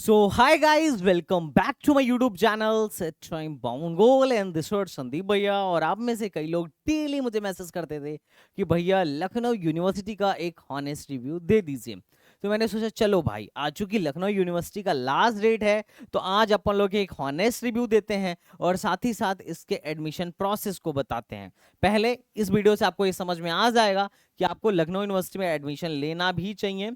So hi guys, welcome back to my YouTube channel Set Time Bongol and this is Sandeep भैया। और आप में से कई लोग डेली मुझे मैसेज करते थे कि भैया लखनऊ यूनिवर्सिटी का एक हॉनेस्ट रिव्यू दे दीजिए। तो मैंने सोचा चलो भाई, आज चूंकि लखनऊ यूनिवर्सिटी का लास्ट डेट है तो आज अपन लोग एक हॉनेस्ट रिव्यू देते हैं और साथ ही साथ इसके एडमिशन प्रोसेस को बताते हैं। पहले इस वीडियो से आपको ये समझ में आ जाएगा कि आपको लखनऊ यूनिवर्सिटी में एडमिशन लेना भी चाहिए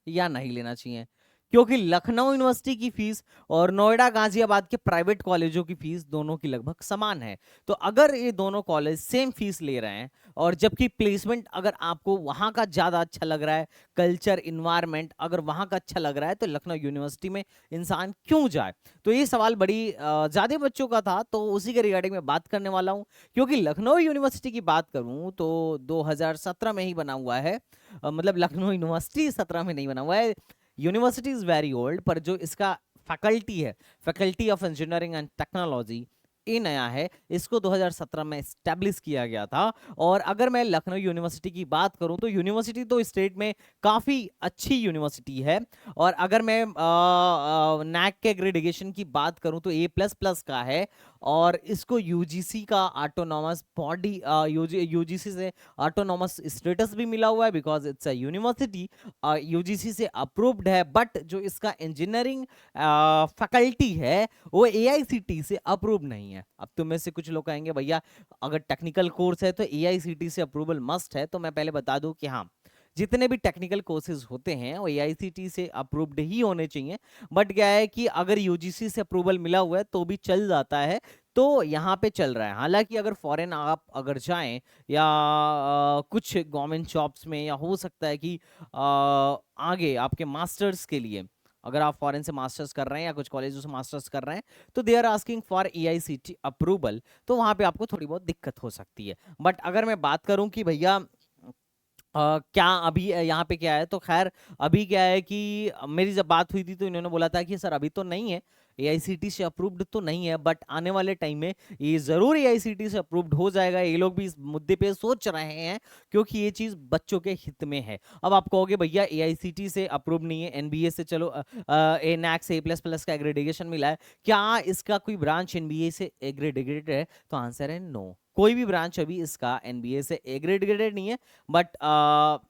या नहीं लेना चाहिए, क्योंकि लखनऊ यूनिवर्सिटी की फीस और नोएडा गाजियाबाद के प्राइवेट कॉलेजों की फीस दोनों की लगभग समान है। तो अगर ये दोनों कॉलेज सेम फीस ले रहे हैं और जबकि प्लेसमेंट अगर आपको वहां का ज्यादा अच्छा लग रहा है, कल्चर इन्वायरमेंट अगर वहां का अच्छा लग रहा है, तो लखनऊ यूनिवर्सिटी में इंसान क्यों जाए। तो ये सवाल बड़ी ज्यादा बच्चों का था, तो उसी के रिगार्डिंग में बात करने वाला हूँ। क्योंकि लखनऊ यूनिवर्सिटी की बात करूं तो 2017 में ही बना हुआ है। मतलब लखनऊ यूनिवर्सिटी 17 में नहीं बना हुआ है। यूनिवर्सिटी इज वेरी ओल्ड, पर जो इसका फैकल्टी है, faculty of engineering and technology, ये नया है। इसको 2017 में स्टैब्लिश किया गया था। और अगर मैं लखनऊ यूनिवर्सिटी की बात करूं तो यूनिवर्सिटी तो स्टेट में काफ़ी अच्छी यूनिवर्सिटी है। और अगर मैं नैक के एग्रेडिएशन की बात करूं तो A++ का है। और इसको यूजीसी का ऑटोनॉमस बॉडी, यूजीसी से ऑटोनॉमस स्टेटस भी मिला हुआ है, because it's a university, UGC से अप्रूव्ड है। बट जो इसका इंजीनियरिंग फैकल्टी है वो एआईसीटी से अप्रूव नहीं है। अब तुम में से कुछ लोग कहेंगे भैया अगर टेक्निकल कोर्स है तो एआईसीटी से अप्रूवल मस्ट है। तो मैं पहले बता दूं कि हाँ, जितने भी टेक्निकल कोर्सेज होते हैं वो एआईसीटी से अप्रूव्ड ही होने चाहिए। बट क्या है कि अगर यूजीसी से अप्रूवल मिला हुआ है तो भी चल जाता है। तो यहाँ पे चल रहा है। हालांकि अगर फॉरेन आप अगर जाएं या कुछ गवर्नमेंट जॉब्स में, या हो सकता है कि आगे आपके मास्टर्स के लिए अगर आप फॉरेन से मास्टर्स कर रहे हैं या कुछ कॉलेजों से मास्टर्स कर रहे हैं, तो they are asking for AICTE approval. तो वहां पे आपको थोड़ी बहुत दिक्कत हो सकती है। बट अगर मैं बात करूं कि भैया क्या अभी यहाँ पे क्या है, तो खैर अभी क्या है कि मेरी जब बात हुई थी तो इन्होंने बोला था कि सर अभी तो नहीं है, एआईसीटी से अप्रूव्ड तो नहीं है, बट आने वाले टाइम में ये जरूर एआईसीटी से अप्रूव्ड हो जाएगा। ये लोग भी इस मुद्दे पे सोच रहे हैं क्योंकि ये चीज बच्चों के हित में है। अब आप कहोगे भैया एआईसीटी से अप्रूव नहीं है, एनबीए से चलो एनैक से A++ का एग्रेडिएशन मिला है, क्या इसका कोई ब्रांच एनबीए से एग्रेडिएटेड है? तो आंसर है नो, कोई भी ब्रांच अभी इसका एनबीए से एग्रेडिएटेड नहीं है। बट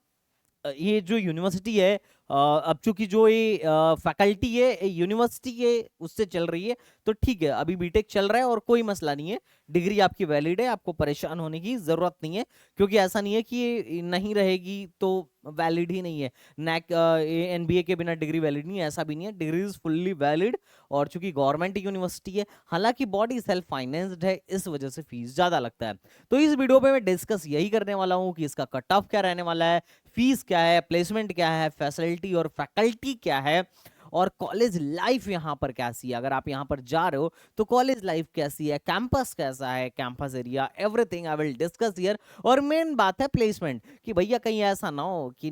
ये जो यूनिवर्सिटी है, अब चूंकि जो ये फैकल्टी है यूनिवर्सिटी के उससे चल रही है, तो ठीक है, अभी बीटेक चल रहा है और कोई मसला नहीं है। डिग्री आपकी वैलिड है, आपको परेशान होने की जरूरत नहीं है। क्योंकि ऐसा नहीं है कि ये नहीं रहेगी तो वैलिड ही नहीं है। नैक एनबीए के बिना डिग्री वैलिड नहीं है, ऐसा भी नहीं है। Degree is fully valid. और चूंकि गवर्नमेंट यूनिवर्सिटी है, हालांकि बॉडी सेल्फ फाइनेंस्ड है, इस वजह से फीस ज्यादा लगता है। तो इस वीडियो पे मैं डिस्कस यही करने वाला हूँ कि इसका कट ऑफ क्या रहने वाला है, फीस क्या है, प्लेसमेंट क्या है, फैसिलिटी और फैकल्टी क्या है, और कॉलेज लाइफ यहाँ पर कैसी है। अगर आप यहाँ पर जा रहे हो तो कॉलेज लाइफ कैसी है, कैंपस कैसा है, campus area, everything I will discuss here. और मेन बात है प्लेसमेंट, कि भैया कहीं ऐसा ना हो कि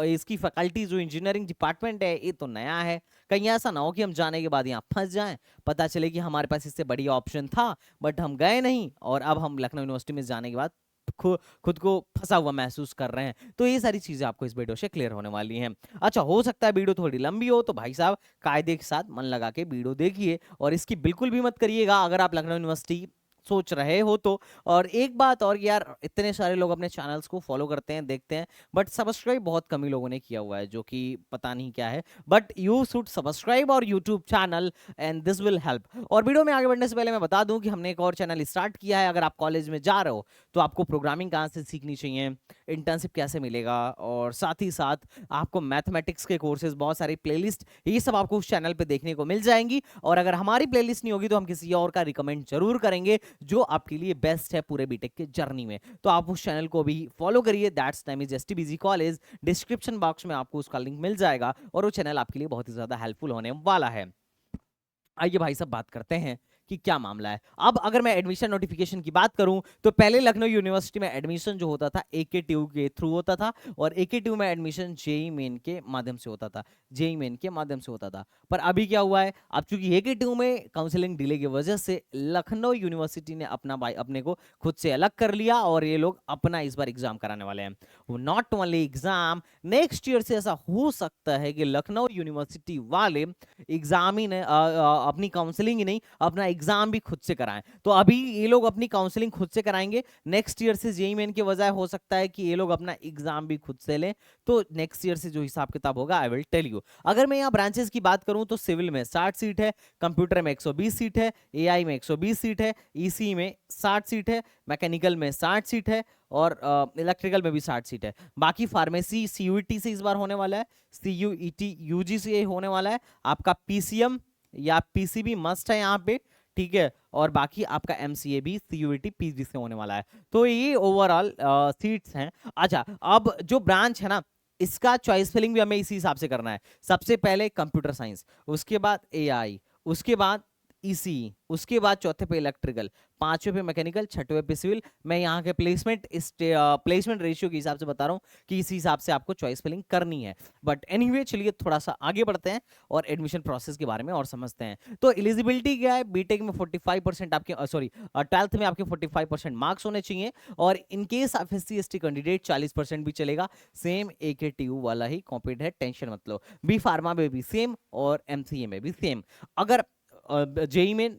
इसकी फैकल्टी जो इंजीनियरिंग डिपार्टमेंट है ये तो नया है, कहीं ऐसा ना हो कि हम जाने के बाद यहाँ फंस जाएं, पता चले कि हमारे पास इससे बढ़िया ऑप्शन था बट हम गए नहीं, और अब हम लखनऊ यूनिवर्सिटी में जाने के बाद खुद को फंसा हुआ महसूस कर रहे हैं। तो ये सारी चीजें आपको इस वीडियो से क्लियर होने वाली हैं। अच्छा, हो सकता है वीडियो थोड़ी लंबी हो, तो भाई साहब कायदे के साथ मन लगा के वीडियो देखिए और इसकी बिल्कुल भी मत करिएगा अगर आप लखनऊ यूनिवर्सिटी सोच रहे हो तो। और एक बात और यार, इतने सारे लोग अपने चैनल्स को फॉलो करते हैं, देखते हैं, बट सब्सक्राइब बहुत कम ही लोगों ने किया हुआ है, जो कि पता नहीं क्या है। बट यू शुड सब्सक्राइब और YouTube channel and this will help. और वीडियो में आगे बढ़ने से पहले मैं बता दूं कि हमने एक और चैनल स्टार्ट किया है। अगर आप कॉलेज में जा रहे हो तो आपको प्रोग्रामिंग कहाँ से सीखनी चाहिए, इंटर्नशिप कैसे मिलेगा, और साथ ही साथ आपको मैथमेटिक्स के कोर्सेज, बहुत सारी प्लेलिस्ट, ये सब आपको उस चैनल पे देखने को मिल जाएंगी। और अगर हमारी प्लेलिस्ट नहीं होगी तो हम किसी और का रिकमेंड जरूर करेंगे जो आपके लिए बेस्ट है पूरे बीटेक के जर्नी में। तो आप उस चैनल को भी फॉलो करिए, that's name is STBG college. Description box में आपको उसका लिंक मिल जाएगा और वो चैनल आपके लिए बहुत ही ज्यादा हेल्पफुल होने वाला है। आइए भाई साहब बात करते हैं कि क्या मामला है। अब अगर मैं एडमिशन नोटिफिकेशन की बात करूं तो पहले लखनऊ यूनिवर्सिटी में एडमिशन जो होता था AKTU के थ्रू होता था, और AKTU में एडमिशन जेईई मेन के माध्यम से होता था, जेईई मेन के माध्यम से होता था। पर अभी क्या हुआ है, अब चूंकि AKTU में काउंसलिंग डिले की वजह से लखनऊ यूनिवर्सिटी ने अपना भाई अपने को खुद से अलग कर लिया, और ये लोग अपना इस बार एग्जाम कराने वाले हैं। Not only exam, next year से ऐसा हो सकता है कि लखनऊ यूनिवर्सिटी वाले एग्जाम ही नहीं, अपनी काउंसलिंग ही नहीं, अपना एग्जाम भी खुद से कराएं। तो अभी ये लोग अपनी काउंसलिंग खुद से कराएंगे, नेक्स्ट ईयर से जेईई मेन के बजाय हो सकता है कि ये लोग अपना एग्जाम भी खुद से लें। तो नेक्स्ट ईयर से जो हिसाब किताब होगा आई विल टेल यू। अगर मैं यहाँ ब्रांचेस की बात करूं तो सिविल में 60 सीट है, कंप्यूटर में 120 सीट है, एआई में 120 सीट है, ईसी में 60 सीट है, मैकेनिकल में 60 सीट है, और इलेक्ट्रिकल में भी 60 सीट है। बाकी फार्मेसी सीयूईटी से इस बार होने वाला है, सीयूईटी यूजी से होने वाला है, आपका पीसीएम या पीसीबी मस्ट है यहाँ पे, ठीक है, और बाकी आपका एमसीए भी सीयूईटी पीजी से होने वाला है। तो ये ओवरऑल सीट्स हैं। अच्छा, अब जो ब्रांच है ना, इसका चॉइस फिलिंग भी हमें इसी हिसाब से करना है। सबसे पहले कंप्यूटर साइंस, उसके बाद एआई, उसके बाद ईसी, उसके बाद चौथे पे इलेक्ट्रिकल, पांचवे पे मैकेनिकल, छठवें पे सिविल। मैं यहाँ के प्लेसमेंट रेशियो के हिसाब से बता रहा हूँ कि इसी हिसाब से आपको चॉइस फिलिंग करनी है। बट एनीवे चलिए थोड़ा सा आगे बढ़ते हैं और एडमिशन प्रोसेस के बारे में और समझते हैं। तो एलिजिबिलिटी क्या है, बीटेक में 45% आपके, सॉरी 12th में आपके 45% मार्क्स होने चाहिए, और इनकेस आप SC/ST कैंडिडेट 40% भी चलेगा। सेम AKTU वाला ही कॉम्पिट है, टेंशन मत लो। बी फार्मा में भी सेम और MCA में भी सेम। अगर जेईई मेन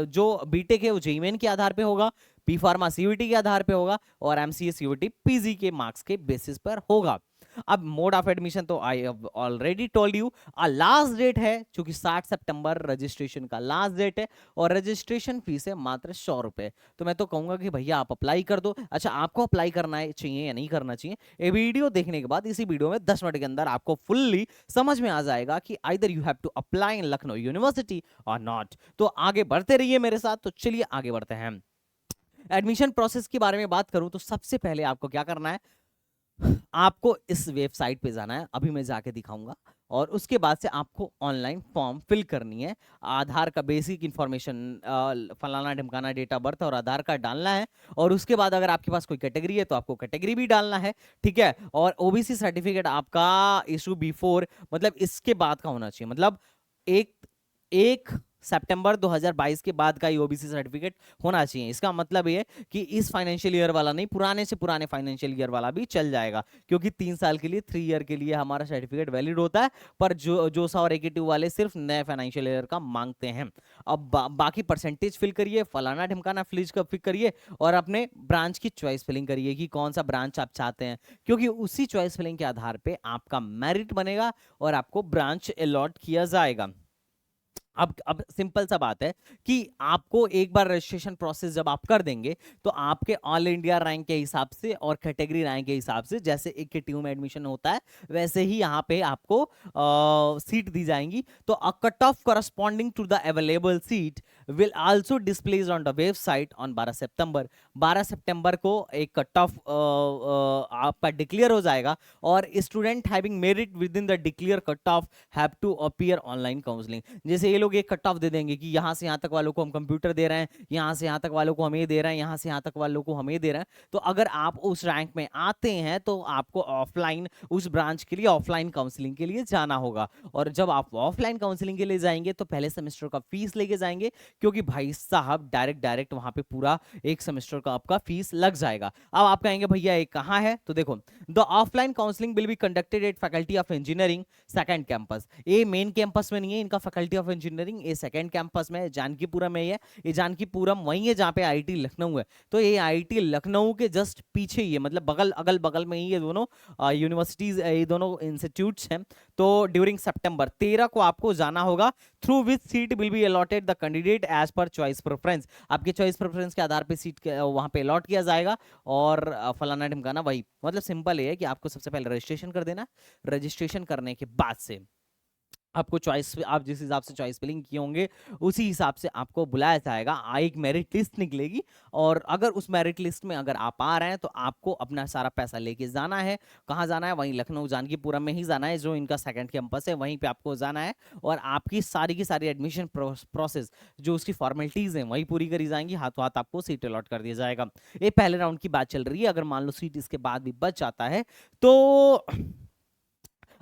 जो बीटेक है वो जेईई मेन के आधार पे होगा, बी फार्मा सीयूईटी के आधार पे होगा, और एमसीए सीयूईटी पीजी के मार्क्स के बेसिस पर होगा। अब मोड ऑफ एडमिशन तो I have already told you. Last date है चूंकि 60 सितंबर रजिस्ट्रेशन का लास्ट डेट है, और रजिस्ट्रेशन फीस है मात्र 100 रुपए। तो मैं तो कहूंगा कि भैया आप अप्लाई कर दो। अच्छा, आपको अप्लाई करना है चाहिए या नहीं करना चाहिए, ये वीडियो देखने के बाद इसी वीडियो में 10 मिनट के अंदर आपको फुल्ली समझ में आ जाएगा कि either you have to apply in Lucknow university or not. तो आगे बढ़ते रहिए मेरे साथ। तो चलिए आगे बढ़ते हैं। एडमिशन प्रोसेस के बारे में बात करूं तो सबसे पहले आपको क्या करना है, आपको इस वेबसाइट पे जाना है, अभी मैं जाके दिखाऊंगा, और उसके बाद से आपको ऑनलाइन फॉर्म फिल करनी है। आधार का बेसिक इंफॉर्मेशन, फलाना ढिमकाना, डेट ऑफ बर्थ और आधार कार्ड डालना है, और उसके बाद अगर आपके पास कोई कैटेगरी है तो आपको कैटेगरी भी डालना है, ठीक है। और ओबीसी सर्टिफिकेट आपका इशू बिफोर, मतलब इसके बाद का होना चाहिए, मतलब एक एक सितंबर 2022 के बाद का ही ओबीसी सर्टिफिकेट होना चाहिए। इसका मतलब ये कि इस फाइनेंशियल ईयर वाला नहीं, पुराने से पुराने फाइनेंशियल ईयर वाला भी चल जाएगा, क्योंकि 3 साल के लिए, 3 ईयर के लिए हमारा सर्टिफिकेट वैलिड होता है। पर जोसा और AKTU वाले सिर्फ नए फाइनेंशियल ईयर का मांगते हैं। अब बाकी परसेंटेज फिल करिए, फलाना ढिमकाना फिल करिए, और अपने ब्रांच की चॉइस फिलिंग करिए कि कौन सा ब्रांच आप चाहते हैं, क्योंकि उसी चॉइस फिलिंग के आधार पर आपका मेरिट बनेगा और आपको ब्रांच अलॉट किया जाएगा। अब सिंपल सा बात है कि आपको एक बार रजिस्ट्रेशन प्रोसेस जब आप कर देंगे तो आपके ऑल इंडिया रैंक के हिसाब से और कैटेगरी रैंक के हिसाब से, जैसे AKTU में एडमिशन होता है वैसे ही यहाँ पे आपको सीट दी जाएंगी। तो a cut off corresponding to the available seat will also displays on the website on 12 सितंबर। 12 सितंबर को एक कट ऑफ आपका डिक्लेयर हो जाएगा, और student having merit within the declare cut off have to appear online counselling. जैसे ये लोग एक कट ऑफ दे देंगे कि यहाँ से यहाँ तक वालों को हम कंप्यूटर दे रहे हैं, यहाँ से यहाँ तक वालों को हम ये दे रहे हैं, यहाँ से यहाँ तक वालों को हम ये दे रहे हैं। तो अगर आप उस रैंक में आते हैं तो आपको ऑफलाइन उस ब्रांच के लिए ऑफलाइन काउंसलिंग के लिए जाना होगा। और जब आप ऑफलाइन काउंसलिंग के लिए जाएंगे तो पहले सेमेस्टर का फीस लेके जाएंगे, क्योंकि भाई साहब डायरेक्ट वहां पे पूरा एक सेमेस्टर का आपका फीस लग जाएगा। अब आप कहेंगे भैया ये कहाँ है, तो देखो, the offline counselling will be conducted at faculty of engineering second campus. ये मेन कैंपस में नहीं है इनका, फैकल्टी ऑफ इंजीनियरिंग ये सेकंड कैंपस में जानकीपुरम में है। ये जानकीपुरम वही है जहाँ पे IIT लखनऊ है। तो ये IIT लखनऊ के जस्ट पीछे ही है, मतलब अगल बगल में ही ये दोनों यूनिवर्सिटीज, ये दोनों इंस्टीट्यूट्स हैं। तो ड्यूरिंग सितंबर 13 को आपको जाना होगा, through which seat will be allotted the candidate as per choice preference. आपके चॉइस प्रेफरेंस के आधार पे सीट वहां पे अलॉट किया जाएगा, और फलाना ढिमकाना वही, मतलब सिंपल ये है कि आपको सबसे पहले रजिस्ट्रेशन कर देना। रजिस्ट्रेशन करने के बाद से आपको चॉइस, आप जिस हिसाब से चॉइस फिलिंग किए होंगे उसी हिसाब से आपको बुलाया जाएगा। एक मेरिट लिस्ट निकलेगी, और अगर उस मेरिट लिस्ट में अगर आप आ रहे हैं तो आपको अपना सारा पैसा लेके जाना है। कहाँ जाना है? वहीं लखनऊ जानकीपुरम में ही जाना है, जो इनका सेकंड कैंपस है वहीं पे आपको जाना है। और आपकी सारी की सारी एडमिशन प्रोसेस, जो उसकी फॉर्मेलिटीज हैं वही पूरी करी जाएंगी, हाथों हाथ आपको सीट अलॉट कर दिया जाएगा। ये पहले राउंड की बात चल रही है। अगर मान लो सीट इसके बाद भी बच जाता है तो,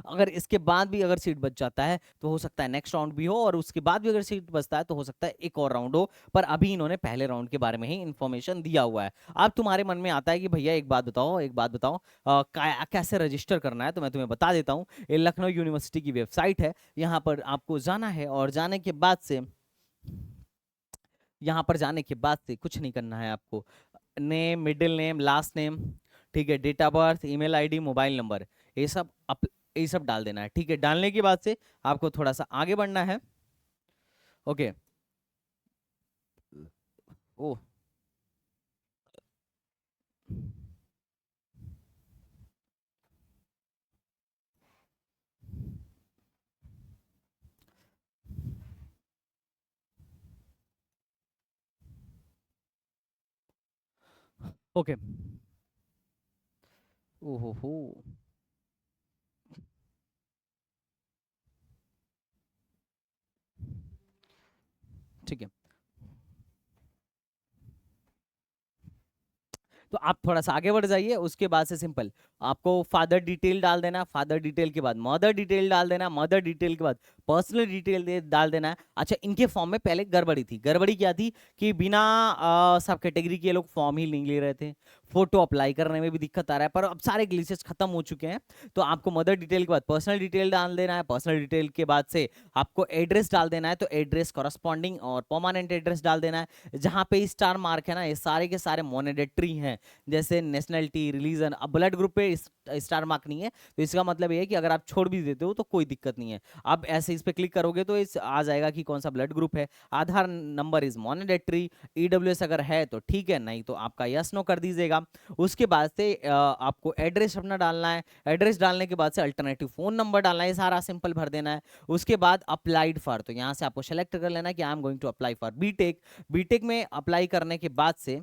अगर इसके बाद भी अगर सीट बच जाता है तो हो सकता है नेक्स्ट राउंड भी हो, और उसके बाद भी अगर सीट बचता है तो हो सकता है एक और राउंड हो। पर अभी इन्होंने पहले राउंड के बारे में ही इंफॉर्मेशन दिया हुआ है। अब तुम्हारे मन में आता है कि भैया एक बात बताओ, एक बात बताओ, कैसे रजिस्टर करना है? तो मैं तुम्हें बता देता हूँ। ये लखनऊ यूनिवर्सिटी की वेबसाइट है, यहाँ पर आपको जाना है, और जाने के बाद से, यहाँ पर जाने के बाद से कुछ नहीं करना है आपको। Name, middle name, last name, ठीक है, date of birth, email ID, mobile number, ये सब ये सब डाल देना है। ठीक है, डालने के बाद से आपको थोड़ा सा आगे बढ़ना है। ओके। ओ, ओके। ओहो हो, ठीक है। तो आप थोड़ा सा आगे बढ़ जाइए। उसके बाद से सिंपल आपको फादर डिटेल डाल देना, फादर डिटेल के बाद मदर डिटेल डाल देना, मदर डिटेल के बाद पर्सनल डिटेल डाल देना है। अच्छा, इनके फॉर्म में पहले गड़बड़ी थी। गड़बड़ी क्या थी कि बिना सब कैटेगरी के लोग फॉर्म ही नहीं ले रहे थे, फोटो अप्लाई करने में भी दिक्कत आ रहा है। पर अब सारे ग्लिचेस खत्म हो चुके हैं। तो आपको मदर डिटेल के बाद पर्सनल डिटेल डाल देना है। पर्सनल डिटेल के बाद से आपको एड्रेस डाल देना है, तो एड्रेस कॉरस्पॉन्डिंग और परमानेंट एड्रेस डाल देना है। जहां पे स्टार मार्क है ना, ये सारे के सारे मॉनिटरी हैं, जैसे नेशनलिटी, रिलीजन। अब ब्लड ग्रुप पे स्टार मार्क नहीं है, तो इसका मतलब ये है कि अगर आप छोड़ भी देते हो तो कोई दिक्कत नहीं है। अब ऐसे इस पे क्लिक करोगे तो इस आ जाएगा कि कौन सा ब्लड ग्रुप है। आधार नंबर इज मॉनिटरी। ईडब्ल्यूएस अगर है तो ठीक है, नहीं तो आपका यस नो कर दीजिएगा। उसके बाद से आपको एड्रेस अपना डालना है। एड्रेस डालने के बाद से अल्टरनेटिव फोन नंबर डालना है, सारा सिंपल भर देना है। उसके बाद अप्लाइड फॉर, तो यहाँ से आपको सेलेक्ट कर लेना है कि I am going to apply for BTech. BTech में अप्लाई करने के बाद से,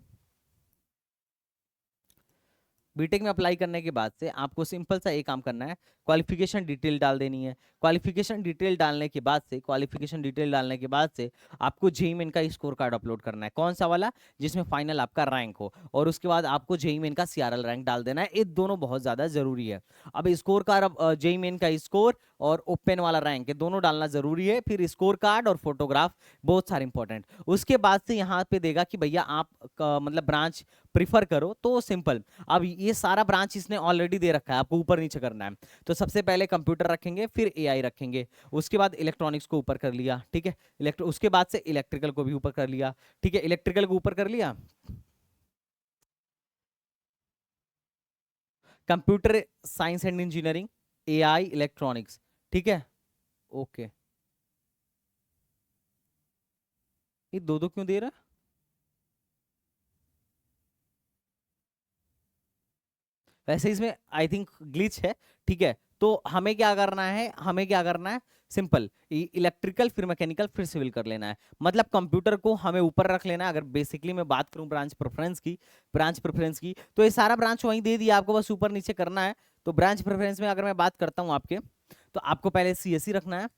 बीटेक में अप्लाई करने के बाद से आपको सिंपल सा एक काम करना है, क्वालिफिकेशन डिटेल डाल देनी है। क्वालिफिकेशन डिटेल डालने के बाद से, क्वालिफिकेशन डिटेल डालने के बाद से आपको जेईई मेन का स्कोर कार्ड अपलोड करना है। कौन सा वाला? जिसमें फाइनल आपका रैंक हो। और उसके बाद आपको जेईई मेन का सीआरएल रैंक डाल देना है। ये दोनों बहुत ज्यादा जरूरी है। अब स्कोर कार्ड, जेईई मेन का स्कोर और ओपन वाला रैंक, ये दोनों डालना जरूरी है। फिर स्कोर कार्ड और फोटोग्राफ बहुत सारे इंपॉर्टेंट। उसके बाद से यहाँ पे देगा कि भैया आप मतलब ब्रांच प्रिफर करो, तो सिंपल। अब ये सारा ब्रांच इसने ऑलरेडी दे रखा है, आपको ऊपर नीचे करना है। तो सबसे पहले कंप्यूटर रखेंगे, फिर एआई रखेंगे। उसके बाद इलेक्ट्रॉनिक्स को ऊपर कर लिया, ठीक है। उसके बाद से इलेक्ट्रिकल को भी ऊपर कर लिया, ठीक है। इलेक्ट्रिकल को ऊपर कर लिया, computer science and engineering, AI, electronics, ठीक है। ओके, ये दो दो क्यों दे रहा है? वैसे इसमें आई थिंक ग्लिच है, ठीक है। तो हमें क्या करना है, हमें क्या करना है, सिंपल, इलेक्ट्रिकल फिर मैकेनिकल फिर सिविल कर लेना है। मतलब कंप्यूटर को हमें ऊपर रख लेना है। अगर बेसिकली मैं बात करूं ब्रांच प्रेफरेंस की, ब्रांच प्रेफरेंस की, तो ये सारा ब्रांच वहीं दे दिया आपको, बस ऊपर नीचे करना है। तो ब्रांच प्रेफरेंस में अगर मैं बात करता हूं आपके, तो आपको पहले सीएससी रखना है।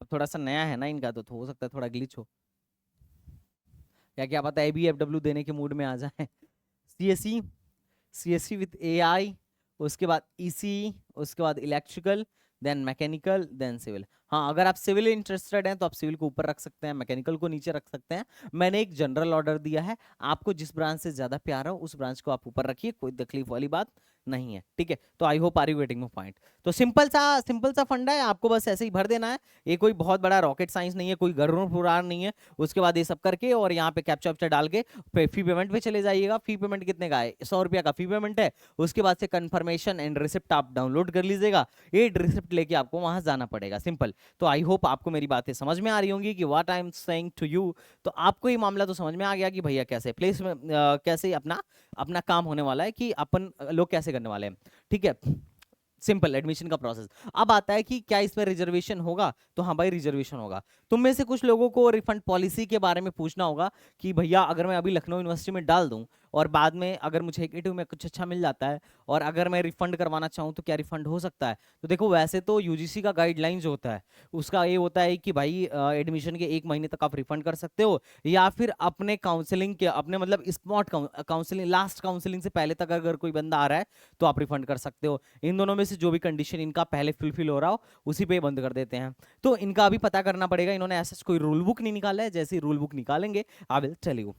अब थोड़ा सा नया है ना इनका, तो हो सकता है थोड़ा ग्लिच हो, या क्या पता एबीएफडब्ल्यू देने के मूड में आ जाए। सीएससी, सीएससी विथ एआई, उसके बाद ईसी, उसके बाद electrical, then mechanical, then civil. हाँ, अगर आप सिविल इंटरेस्टेड हैं तो आप सिविल को ऊपर रख सकते हैं, मैकेनिकल को नीचे रख सकते हैं। मैंने एक जनरल ऑर्डर दिया है, आपको जिस ब्रांच से ज्यादा प्यार हो उस ब्रांच को आप ऊपर रखिए, कोई तकलीफ वाली बात नहीं है, ठीक है। तो I hope are you getting my point. तो सिंपल सा फंडा है, आपको बस ऐसे ही भर देना है। ये कोई बहुत बड़ा रॉकेट साइंस नहीं है, कोई गरुड़ पुराण नहीं है। उसके बाद ये सब करके और यहाँ पे कैप्चा वैप्चा डाल के फी पेमेंट पे चले जाइएगा। फी पेमेंट कितने का है? 100 रुपया का फी पेमेंट है। उसके बाद से कंफर्मेशन एंड रिसिप्ट आप डाउनलोड कर लीजिएगा। ये रिसिप्ट लेके आपको वहां जाना पड़ेगा, सिंपल। तो आई होप आपको मेरी बातें समझ में आ रही होंगी कि what I am saying to you. तो आपको ये मामला तो समझ में आ गया कि भैया कैसे प्लेस में कैसे अपना अपना काम होने वाला है, कि अपन लोग कैसे करने वाले हैं, ठीक है। सिंपल एडमिशन का प्रोसेस। अब आता है कि क्या इसमें रिजर्वेशन होगा, तो हाँ भाई रिजर्वेशन होगा। तुम में से कुछ लोगों को रिफंड पॉलिसी के बारे में पूछना होगा कि भैया अगर मैं अभी लखनऊ यूनिवर्सिटी में डाल दूं और बाद में अगर मुझे एकेटिव में कुछ अच्छा मिल जाता है और अगर मैं रिफंड करवाना चाहूँ तो क्या रिफंड हो सकता है? तो देखो वैसे तो यूजीसी का गाइडलाइन जो होता है उसका ये होता है कि भाई एडमिशन के 1 महीने तक आप रिफंड कर सकते हो, या फिर अपने काउंसलिंग के अपने मतलब स्पॉट काउंसलिंग लास्ट काउंसलिंग से पहले तक अगर कोई बंदा आ रहा है तो आप रिफंड कर सकते हो। इन दोनों में से जो भी कंडीशन इनका पहले फुलफिल हो रहा हो उसी पे बंद कर देते हैं। तो इनका अभी पता करना पड़ेगा, इन्होंने ऐसा कोई रूल बुक नहीं निकाला है, जैसे रूल बुक निकालेंगे आई विल टेल यू।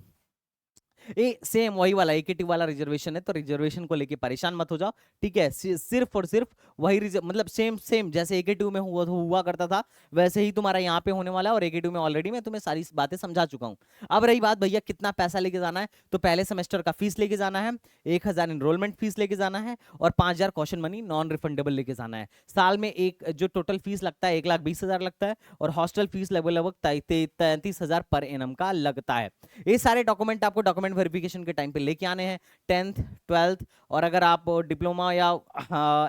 ये सेम वही वाला एकेटिव वाला रिजर्वेशन है, तो रिजर्वेशन को लेके परेशान मत हो जाओ, ठीक है। सिर्फ और सिर्फ वही मतलब सेम सेम जैसे एकेटिव में हुआ करता था वैसे ही तुम्हारा यहाँ पे होने वाला है, और एकेटिव में ऑलरेडी मैं तुम्हें सारी बातें समझा चुका हूँ। अब रही बात भैया कितना पैसा लेके जाना है, तो पहले सेमेस्टर का फीस लेके जाना है, 1,000 इनरोलमेंट फीस लेके जाना है, और 5,000 क्वेश्चन मनी नॉन रिफंडेबल लेके जाना है। साल में एक जो टोटल फीस लगता है 1,20,000 लगता है, और हॉस्टल फीस लगभग 33,000 पर एनम का लगता है। ये सारे डॉक्यूमेंट आपको डॉक्यूमेंट वेरिफिकेशन के टाइम पे लेके आने हैं, 10th 12th, और अगर आप डिप्लोमा या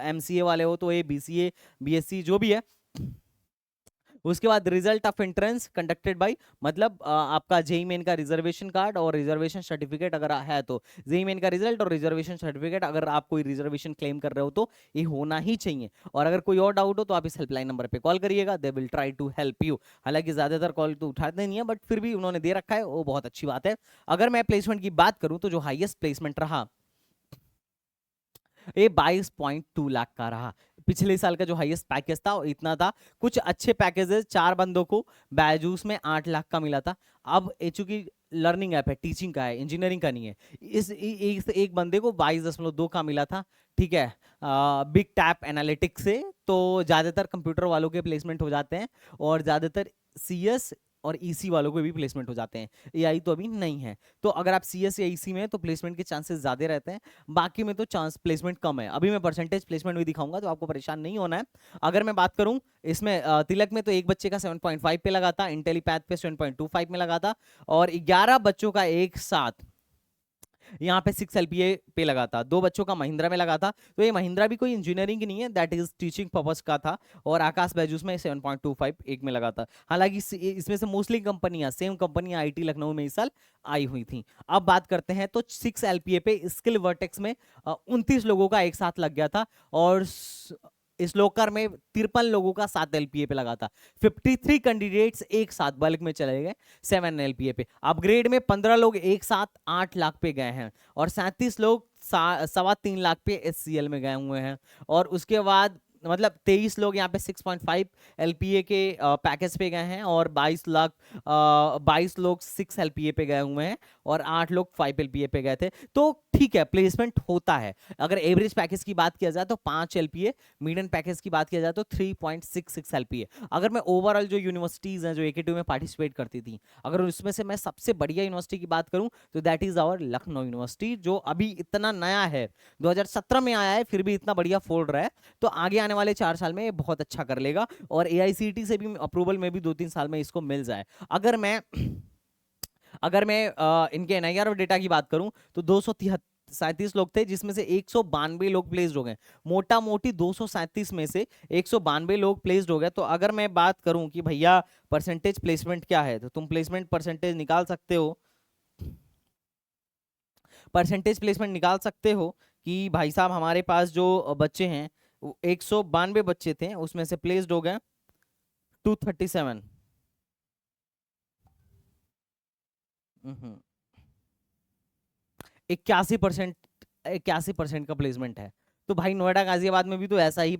एमसीए वाले हो तो ये बीसीए बीएससी जो भी है। उसके बाद result of entrance conducted by, मतलब आपका जेई मेन का रिजर्वेशन कार्ड और रिजर्वेशन सर्टिफिकेट अगर है तो जेई मेन का रिजल्ट और रिजर्वेशन सर्टिफिकेट, अगर आप कोई रिजर्वेशन क्लेम कर रहे हो तो ये होना ही चाहिए। और अगर कोई और डाउट हो तो आप इस हेल्पलाइन नंबर पे कॉल करिएगा, they will try to help you. हालांकि ज्यादातर कॉल तो उठाते नहीं है, बट फिर भी उन्होंने दे रखा है, वो बहुत अच्छी बात है। अगर मैं प्लेसमेंट की बात करूं तो जो हाईएस्ट प्लेसमेंट रहा ये 22.2 लाख का रहा। पिछले साल का जो हाईएस्ट पैकेज था वो इतना था। कुछ अच्छे पैकेजेस 4 बंदों को बायजूस में 8 लाख का मिला था। अब चूंकि लर्निंग ऐप है, टीचिंग का है, इंजीनियरिंग का नहीं है, इस एक बंदे को 22.2 का मिला था, ठीक है। बिग टैप एनालिटिक्स से तो ज्यादातर कंप्यूटर वालों के प्लेसमेंट हो जाते हैं, और ज्यादातर सीएस और ईसी वालों को भी प्लेसमेंट हो जाते हैं। एआई तो अभी नहीं है, तो अगर आप सीएस या ईसी में हैं तो प्लेसमेंट के चांसेस ज्यादा रहते हैं, बाकी में तो चांस प्लेसमेंट कम है। अभी मैं परसेंटेज प्लेसमेंट भी दिखाऊंगा तो आपको परेशान नहीं होना है। अगर मैं बात करूं इसमें तिलक में तो एक बच्चे का 7.5 पे लगा था, इंटेलीपैथ पे 7.25 में लगा था, और 11 बच्चों का एक साथ यहाँ पे 6 एलपीए पे लगा था। 2 बच्चों का महिंद्रा में लगा था, तो ये महिंद्रा भी कोई इंजीनियरिंग की नहीं है, दैट इज टीचिंग पर्पस का था। और आकाश बैजूस में 7.25 एक में लगा था। हालांकि इसमें से मोस्टली कंपनियां सेम कंपनियां आईटी लखनऊ में इस साल आई हुई थी। अब बात करते हैं तो 6 एलपीए पे स्किल वर्टेक्स में 29 लोगों का एक साथ लग गया था, और इस लोकर में 53 लोगों का 7 एलपीए पे लगा था। 53 कैंडिडेट्स एक साथ बल्क में चले गए 7 एलपीए पे। अपग्रेड में 15 लोग एक साथ 8 लाख पे गए हैं, और 37 लोग 3.25 लाख पे एचसीएल में गए हुए हैं। और उसके बाद मतलब 23 लोग यहाँ पे 6.5 एलपीए के पैकेज पे गए हैं, और 22 लोग 6 एलपीए पे गए हुए हैं, और 8 लोग 5 एलपीए पे गए थे। तो ठीक है, प्लेसमेंट होता है। अगर एवरेज पैकेज की बात किया जाए तो 5 एलपीए, मीडियन पैकेज की बात किया जाए तो 3.66 एलपीए। अगर मैं ओवरऑल जो यूनिवर्सिटीज हैं जो एकेटिव में पार्टिसिपेट करती थी, अगर उसमें से मैं सबसे बढ़िया यूनिवर्सिटी की बात करूं तो that is our Lucknow university, जो अभी इतना नया है, 2017 में आया है, फिर भी इतना बढ़िया फोड़ रहा है। तो आगे आने वाले 4 साल में ये बहुत अच्छा कर लेगा, और एआईसीटी से भी अप्रूवल में भी 2-3 साल में इसको मिल जाए। अगर मैं इनके एनआईआर और डेटा की बात करूं तो 237 लोग थे, जिसमें से 192 लोग प्लेस्ड हो गए। मोटा मोटी 237 में से 192 लोग प्लेस्ड हो गए। तो अगर मैं बात करूं कि भैया परसेंटेज प्लेसमेंट क्या है, तो तुम प्लेसमेंट परसेंटेज निकाल सकते हो। परसेंटेज प्लेसमेंट निकाल सकते हो कि भाई साहब हमारे पास जो बच्चे हैं 192 बच्चे थे, उसमें से प्लेस्ड हो गए 237। 81%, 81% का प्लेसमेंट है। तो भाई नोएडा गाजियाबाद में भी तो ऐसा ही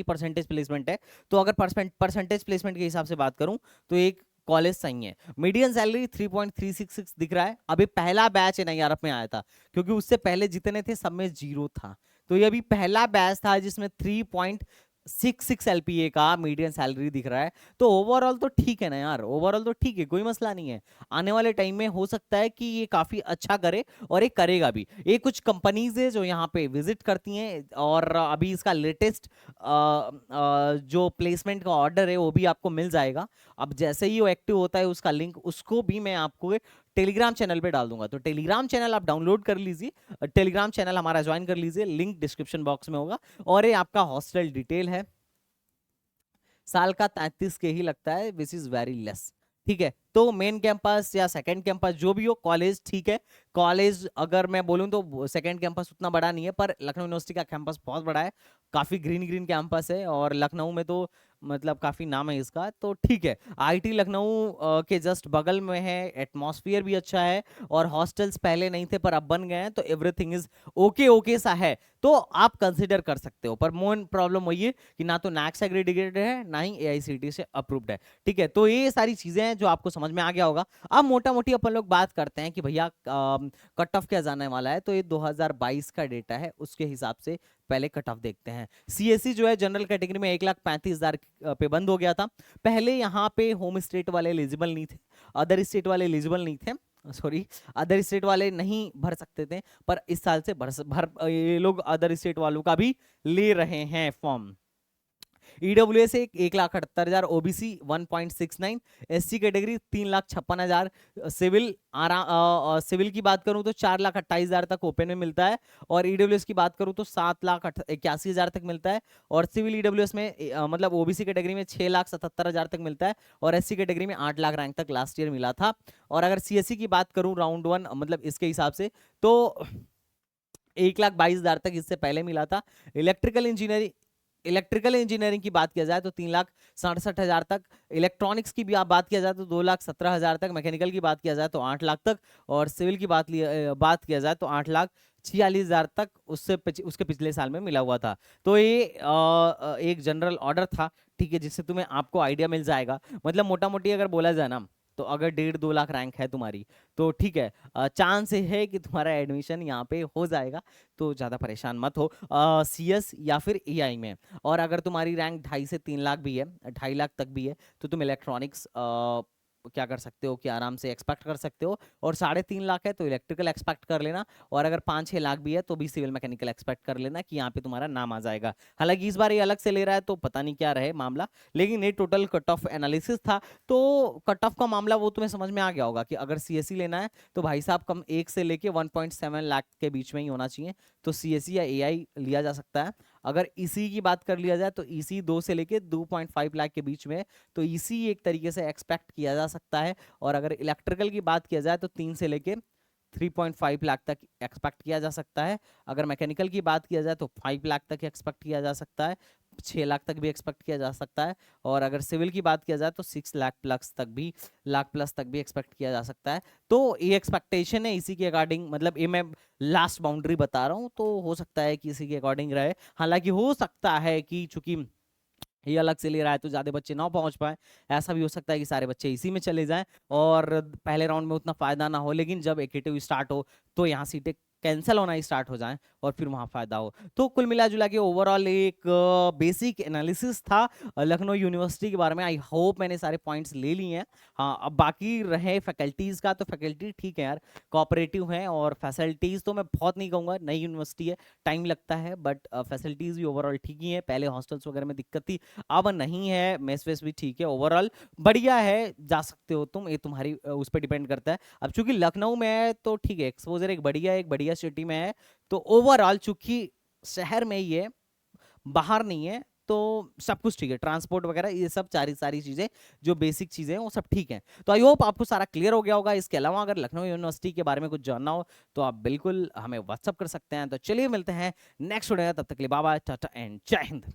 परसेंटेज प्लेसमेंट है। तो अगर परसेंटेज प्लेसमेंट के हिसाब से बात करूं तो एक कॉलेज सही है। मीडियन सैलरी 3.366 दिख रहा है। अभी पहला बैच एनआईआरएफ में आया था, क्योंकि उससे पहले जितने थे सब में 0 था। तो ये अभी पहला बैच था जिसमें 3.66 एलपीए का मीडियन सैलरी दिख रहा है। तो ओवरऑल तो ठीक है ना यार, ओवरऑल तो ठीक है, कोई मसला नहीं है। आने वाले टाइम में हो सकता है कि ये काफी अच्छा करे, और ये करेगा भी। ये कुछ कंपनीज है जो यहाँ पे विजिट करती हैं, और अभी इसका लेटेस्ट जो प्लेसमेंट का ऑर्डर है वो भी आपको मिल जाएगा। अब जैसे ही वो एक्टिव होता है उसका लिंक उसको भी मैं आपको टेलीग्राम चैनल पे डाल दूंगा। तो टेलीग्राम चैनल आप डाउनलोड कर लीजिए, टेलीग्राम चैनल हमारा ज्वाइन कर लीजिए, लिंक डिस्क्रिप्शन बॉक्स में होगा। और ये आपका हॉस्टल डिटेल है, साल का 33 के ही लगता है, विच इज वेरी लेस। ठीक है, तो मेन कैंपस या सेकंड कैंपस जो भी हो, कॉलेज ठीक है। कॉलेज अगर मैं बोलूं तो सेकंड कैंपस उतना बड़ा नहीं है, पर लखनऊ यूनिवर्सिटी का कैंपस बहुत बड़ा है, काफी ग्रीन ग्रीन कैंपस है, और लखनऊ में तो मतलब काफी नाम है इसका, तो ठीक है। आईटी लखनऊ के जस्ट बगल में है, एटमॉस्फेयर भी अच्छा है, और हॉस्टल्स पहले नहीं थे पर अब बन गए हैं, तो एवरीथिंग इज ओके ओके सा है, तो आप कंसिडर कर सकते हो। पर मोन प्रॉब्लम वही है कि ना तो नैक से एग्रीडिएटेड है, ना ही एआईसीटीई से अप्रूव्ड है। ठीक है, तो ये सारी चीजें हैं जो आपको समझ में आ गया होगा। अब मोटा मोटी अपन लोग बात करते हैं कि भैया कट ऑफ क्या जाने वाला है, तो ये 2022 का डेटा है, उसके हिसाब से पहले कट ऑफ देखते हैं। सीएससी जो है जनरल कैटेगरी में 1,35,000 पे बंद हो गया था। पहले यहाँ पे होम स्टेट वाले एलिजिबल नहीं थे, अदर स्टेट वाले एलिजिबल नहीं थे, सॉरी अदर स्टेट वाले नहीं भर सकते थे, पर इस साल से ये लोग अदर स्टेट वालों का भी ले रहे हैं form. EWS 1,78,000, OBC 1.69, SC category 3,56,000, civil civil की बात करूं तो 4,28,000 तक ओपन में मिलता है, और ईडब्ल्यूएस की बात करूं तो 7,81,000 तक मिलता है, और सिविल ईडब्ल्यूएस में मतलब ओबीसी कैटेगरी में 6,77,000 तक मिलता है, और एससी कैटेगरी में 8 लाख रैंक तक लास्ट ईयर मिला था। और अगर सीएससी की बात करूं राउंड 1 मतलब इसके हिसाब से, तो 1,22,000 तक इससे पहले मिला था। इलेक्ट्रिकल इंजीनियरिंग की बात किया जाए तो 3,67,000 तक, इलेक्ट्रॉनिक्स की भी आप बात किया जाए तो 2,17,000 तक, मैकेनिकल की बात किया जाए तो 8 लाख तक, और सिविल की बात किया जाए तो 8,46,000 तक उसके पिछले साल में मिला हुआ था। तो ये एक जनरल ऑर्डर था, ठीक है, जिससे तुम्हें आपको आइडिया मिल जाएगा। मतलब मोटा मोटी अगर बोला जाए ना, तो अगर 1.5-2 लाख रैंक है तुम्हारी, तो ठीक है, चांस है कि तुम्हारा एडमिशन यहाँ पे हो जाएगा, तो ज़्यादा परेशान मत हो सीएस या फिर एआई में। और अगर तुम्हारी रैंक 2.5 से 3 लाख भी है, 2.5 लाख तक भी है, तो तुम इलेक्ट्रॉनिक्स क्या कर सकते हो कि आराम से एक्सपेक्ट कर सकते हो, और 3.5 लाख है तो इलेक्ट्रिकल एक्सपेक्ट कर लेना, और अगर 5-6 लाख भी है तो भी सिविल मैकेनिकल एक्सपेक्ट कर लेना कि यहाँ पे तुम्हारा नाम आ जाएगा। हालांकि इस बार ये अलग से ले रहा है तो पता नहीं क्या रहे मामला, लेकिन ये टोटल कट ऑफ एनालिसिस था। तो कट ऑफ का मामला वो तुम्हें समझ में आ गया होगा कि अगर सीएससी लेना है तो भाई साहब कम 1 से लेके 1.7 लाख के बीच में ही होना चाहिए, तो सीएससी या एआई लिया जा सकता है। अगर ईसी की बात कर लिया जाए तो ईसी 2 से लेके 2.5 लाख के बीच में, तो ईसी एक तरीके से एक्सपेक्ट किया जा सकता है। और अगर इलेक्ट्रिकल की बात किया जाए तो 3 से लेके 3.5 लाख तक एक्सपेक्ट किया जा सकता है। अगर मैकेनिकल की बात किया जाए तो 5 लाख तक एक्सपेक्ट किया जा सकता है, 6 लाख तक भी एक्सपेक्ट किया जा सकता है। और अगर सिविल की बात किया जाए तो 6 लाख प्लस तक भी एक्सपेक्ट किया जा सकता है। तो ये एक्सपेक्टेशन है इसी के अकॉर्डिंग, मतलब ये मैं लास्ट बाउंड्री बता रहा हूँ, तो हो सकता है कि इसी के अकॉर्डिंग रहे। हालांकि हो सकता है कि चूंकि ये अलग से ले रहा है तो ज्यादा बच्चे ना पहुंच पाए, ऐसा भी हो सकता है कि सारे बच्चे इसी में चले जाएं और पहले राउंड में उतना फायदा ना हो, लेकिन जब एकेटिव स्टार्ट हो तो यहाँ सीटें कैंसिल होना स्टार्ट हो जाएं और फिर वहां फायदा हो। तो कुल मिला जुला के ओवरऑल एक बेसिक एनालिसिस था लखनऊ यूनिवर्सिटी के बारे में। आई होप मैंने सारे पॉइंट्स ले लिए हैं। हाँ, अब बाकी रहे फैकल्टीज का, तो फैकल्टी ठीक है यार, कोऑपरेटिव हैं, और फैसिलिटीज तो मैं बहुत नहीं कहूँगा, नई यूनिवर्सिटी है, टाइम लगता है, बट फैसिलिटीज भी ओवरऑल ठीक ही है। पहले हॉस्टल्स वगैरह में दिक्कत थी, अब नहीं है, मेस वेस भी ठीक है, ओवरऑल बढ़िया है, जा सकते हो तुम, ये तुम्हारी उस पर डिपेंड करता है। अब चूंकि लखनऊ में है तो ठीक है, एक्सपोजर एक बढ़िया सिटी में है, तो ओवरऑल चूंकि शहर में ही है, बाहर नहीं है, तो सब कुछ ठीक है, ट्रांसपोर्ट वगैरह ये सब सारी चीजें जो बेसिक चीजें हैं वो सब ठीक है। तो आई होप आपको सारा क्लियर हो गया होगा। इसके अलावा अगर लखनऊ यूनिवर्सिटी के बारे में कुछ जानना हो तो आप बिल्कुल हमें व्हाट्सअप कर सकते हैं। तो चलिए मिलते हैं नेक्स्ट वीडियो में, तब तक के लिए बाय बाय, टाटा एंड जय हिंद।